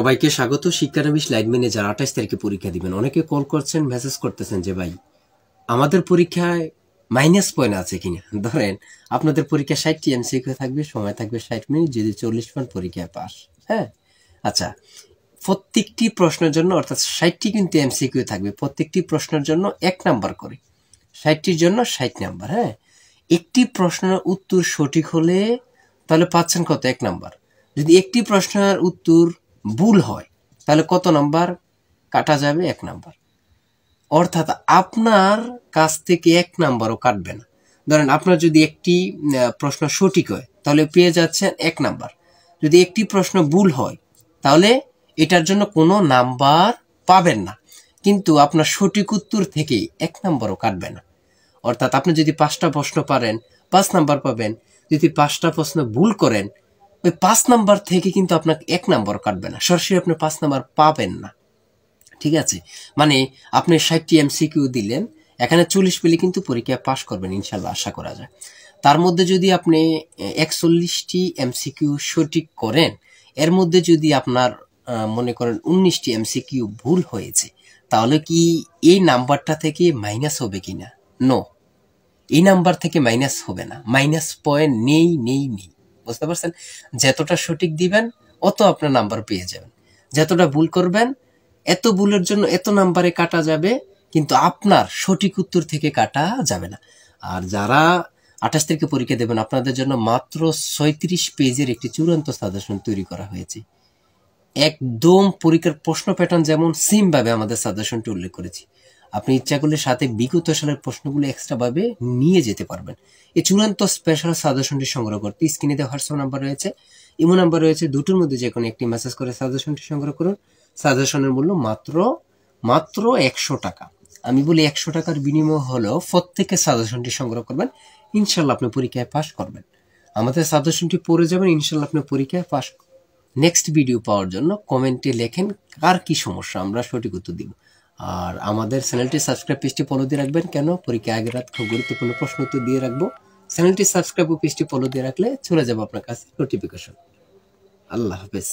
সবাইকে স্বাগত। শিক্ষানবিশ লাইনম্যানে যারা 28 তারিখে পরীক্ষা দিবেন, অনেকে কল করছেন, মেসেজ করতেছেন যে ভাই আমাদের পরীক্ষায় মাইনাস পয়েন্ট আছে কিনা। ধরেন আপনাদের পরীক্ষা 60টি এমসিকিউ থাকবে, সময় থাকবে 60 মিনিট, যদি 40 পয়েন্ট পরীক্ষায় পাস। হ্যাঁ, আচ্ছা, প্রত্যেকটি প্রশ্নের জন্য অর্থাৎ 60টি কিন্তু এমসিকিউ থাকবে, প্রত্যেকটি প্রশ্নের জন্য 1 নাম্বার করে, 60টির জন্য 60 নাম্বার। হ্যাঁ, একটি প্রশ্নের উত্তর সঠিক হলে তাহলে পাচ্ছেন কত? 1 নাম্বার। যদি একটি প্রশ্নের উত্তর ভুল হয় তাহলে কত নাম্বার কাটা যাবে? 1 নাম্বার। অর্থাৎ আপনার কাছ থেকে 1 নাম্বারও কাটবে না। ধরেন আপনার যদি একটি প্রশ্ন সঠিক হয় তাহলে পেয়ে যাচ্ছেন 1 নাম্বার। যদি একটি প্রশ্ন ভুল হয় তাহলে এটার জন্য কোনো নাম্বার পাবেন না, কিন্তু আপনার সঠিক উত্তর থেকে 1 নাম্বারও কাটবে না। অর্থাৎ আপনি যদি 5টা প্রশ্ন পারেন 5 নাম্বার পাবেন, যদি 5টা প্রশ্ন ভুল করেন ওই 5 নাম্বার থেকে কিন্তু আপনাকে 1 নাম্বার কাটবে না, সরাসরি আপনি 5 নাম্বার পাবেন না। ঠিক আছে, মানে আপনি 60টি এমসিকিউ দিলেন, এখানে 40 পেলে কিন্তু পরীক্ষায় পাশ করবেন ইনশাল্লাহ, আশা করা যায়। তার মধ্যে যদি আপনি 41টি এমসিকিউ সঠিক করেন, এর মধ্যে যদি আপনার মনে করেন 19টি এমসিকিউ ভুল হয়েছে, তাহলে কি এই নাম্বারটা থেকে মাইনাস হবে কিনা? নো, এই নাম্বার থেকে মাইনাস হবে না, মাইনাস পয়েন্ট নেই নেই নেই। বুঝতে পারছেন? যতটা সঠিক দিবেন অত আপনার নাম্বার পেয়ে যাবেন, যতটা ভুল করবেন এত ভুলের জন্য এত নাম্বারে কাটা যাবে, কিন্তু আপনার সঠিক উত্তর থেকে কাটা যাবে না। আর যারা 28 তারিখে পরীক্ষা দেবেন, আপনাদের জন্য মাত্র 36 পেজের একটি চূড়ান্ত সাজেশন তৈরি করা হয়েছে। একদম পরীক্ষার প্রশ্ন প্যাটার্ন যেমন সেম ভাবে আমাদের সাজেশনটি উল্লেখ করেছি। আপনি ইচ্ছা করলে সাথে বিগত সালের প্রশ্নগুলো এক্সট্রা ভাবে নিয়ে যেতে পারবেন। এই চূড়ান্ত স্পেশাল সাজেশনটি সংগ্রহ করতে স্ক্রিনে দেওয়া হোয়াটসঅ্যাপ নাম্বার রয়েছে, ইমো নাম্বার রয়েছে, দুটোর মধ্যে যে কোনো একটি মেসেজ করে সাজেশনটি সংগ্রহ করুন। সাজেশনের মূল্য মাত্র 100 টাকা। আমি বলি 100 টাকার বিনিময় হলো প্রত্যেকে সাজেশনটি সংগ্রহ করবেন, ইনশাল্লাহ আপনি পরীক্ষায় পাশ করবেন। আমাদের সাজেশনটি পড়ে যাবেন, ইনশাল্লাহ আপনি পরীক্ষায় পাশ। নেক্সট ভিডিও পাওয়ার জন্য কমেন্টে লেখেন কার কি সমস্যা, আমরা সঠিক উত্তর দিব। আর আমাদের চ্যানেলটি সাবস্ক্রাইব, পেজটি ফলো দিয়ে রাখবেন। কেন? পরীক্ষা আগের রাত খুব গুরুত্বপূর্ণ প্রশ্ন উত্তর দিয়ে রাখবো। চ্যানেলটি সাবস্ক্রাইব ও পেজটি ফলো দিয়ে রাখলে চলে যাবো আপনার কাছে নোটিফিকেশন। আল্লাহ হাফেজ।